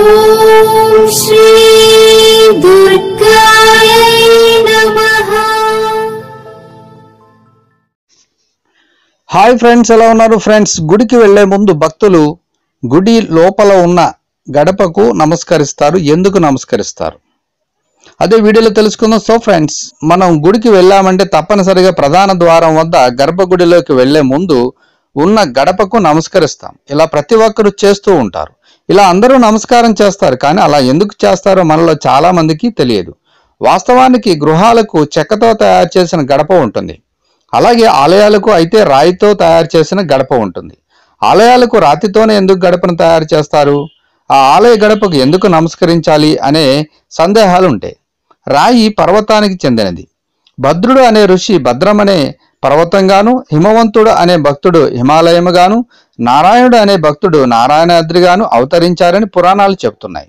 ఓం శ్రీ దుర్గాయ నమః. Hi friends, ఎలా ఉన్నారు ఫ్రెండ్స్? గుడికి వెళ్లే ముందు భక్తులు గుడి లోపల ఉన్న గడపకు నమస్కరిస్తారు. ఎందుకు నమస్కరిస్తారు అదే వీడియోలో తెలుసుకుందాం. సో ఫ్రెండ్స్, మనం గుడికి వెళ్ళామంటే తప్పనిసరిగా ప్రధాన ద్వారం వద్ద గర్భగుడిలోకి వెళ్లే ముందు ఉన్న గడపకు నమస్కరిస్తాం. ఇలా ప్రతి ఒక్కరు చేస్తూ ఉంటారు. ఇలా అందరూ నమస్కారం చేస్తారు. కానీ అలా ఎందుకు చేస్తారో మనలో చాలా మందికి తెలియదు. వాస్తవానికి గృహాలకు చెక్కతో తయారు చేసిన గడప ఉంటుంది. అలాగే ఆలయాలకు అయితే రాయితో తయారు చేసిన గడప ఉంటుంది. ఆలయాలకు రాతితోనే ఎందుకు గడపను తయారు చేస్తారు? ఆ ఆలయ గడపకు ఎందుకు నమస్కరించాలి అనే సందేహాలు ఉంటాయి. రాయి పర్వతానికి చెందినది. భద్రుడు అనే ఋషి భద్రమనే పర్వతంగాను, హిమవంతుడు అనే భక్తుడు హిమాలయముగాను, నారాయణుడు అనే భక్తుడు నారాయణాద్రిగాను అవతరించారని పురాణాలు చెబుతున్నాయి.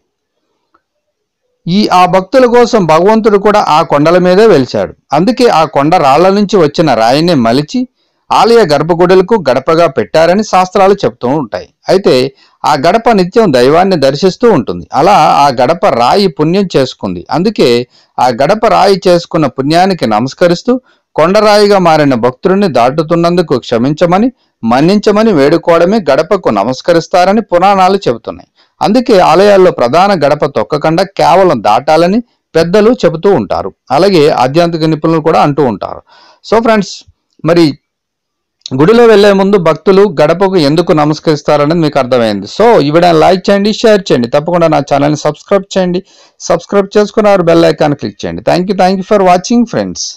ఆ భక్తుల కోసం భగవంతుడు కూడా ఆ కొండల మీదే వెలిచాడు. అందుకే ఆ కొండ రాళ్ల నుంచి వచ్చిన రాయిని మలిచి ఆలయ గర్భగుడులకు గడపగా పెట్టారని శాస్త్రాలు చెబుతూ ఉంటాయి. అయితే ఆ గడప నిత్యం దైవాన్ని దర్శిస్తూ ఉంటుంది. అలా ఆ గడప రాయి పుణ్యం చేసుకుంది. అందుకే ఆ గడప రాయి చేసుకున్న పుణ్యానికి నమస్కరిస్తూ కొండరాయిగా మారిన భక్తుడిని దాటుతున్నందుకు క్షమించమని, మన్నించమని వేడుకోవడమే గడపకు నమస్కరిస్తారని పురాణాలు చెబుతున్నాయి. అందుకే ఆలయాల్లో ప్రధాన గడప తొక్కకుండా కేవలం దాటాలని పెద్దలు చెబుతూ ఉంటారు. అలాగే ఆధ్యాత్మిక నిపుణులు కూడా అంటూ ఉంటారు. సో ఫ్రెండ్స్, మరి గుడిలో వెళ్లే ముందు భక్తులు గడపకు ఎందుకు నమస్కరిస్తారనేది మీకు అర్థమైంది. సో ఈ వీడియోని లైక్ చేయండి, షేర్ చేయండి. తప్పకుండా నా ఛానల్ని సబ్స్క్రైబ్ చేయండి. సబ్స్క్రైబ్ చేసుకున్నారు బెల్ ఐకాన్ క్లిక్ చేయండి. Thank you for watching friends.